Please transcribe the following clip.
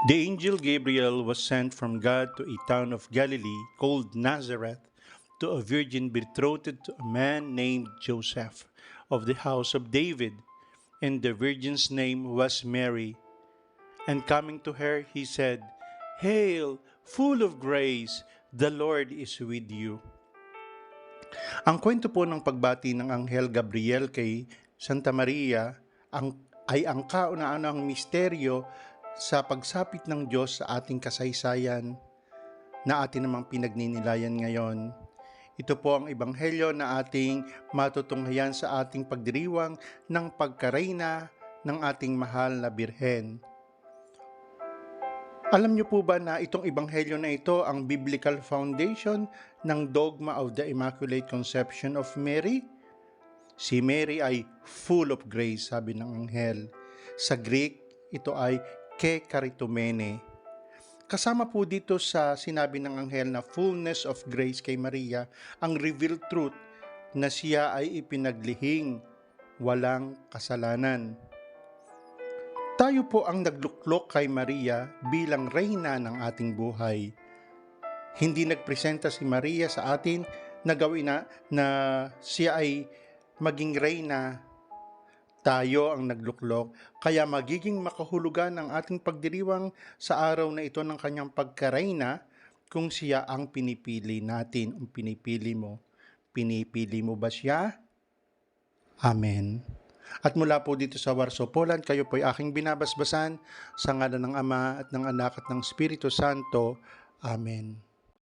The angel Gabriel was sent from God to a town of Galilee called Nazareth to a virgin betrothed to a man named Joseph of the house of David, and the virgin's name was Mary. And coming to her, he said, "Hail, full of grace, the Lord is with you." Ang kwento po ng pagbati ng Anghel Gabriel kay Santa Maria ay ang kauna-unahang misteryo sa pagsapit ng Diyos sa ating kasaysayan na atin namang pinagninilayan ngayon. Ito po ang ebanghelyo na ating matutunghayan sa ating pagdiriwang ng pagkareyna ng ating mahal na Birhen. Alam niyo po ba na itong ebanghelyo na ito ang biblical foundation ng dogma of the Immaculate Conception of Mary? Si Mary ay full of grace, sabi ng anghel. Sa Greek, ito ay ke karitomene. Kasama po dito sa sinabi ng anghel na fullness of grace kay Maria, ang revealed truth na siya ay ipinaglihing walang kasalanan. Tayo po ang nagluklok kay Maria bilang reyna ng ating buhay. Hindi nagpresenta si Maria sa atin na gawin na siya ay maging reyna. Tayo ang nagluklok, kaya magiging makahulugan ang ating pagdiriwang sa araw na ito ng kanyang pagkareyna kung siya ang pinipili natin, ang pinipili mo. Pinipili mo ba siya? Amen. At mula po dito sa Warsaw, Poland, kayo po'y aking binabasbasan sa ngalan ng Ama at ng Anak at ng Espiritu Santo. Amen.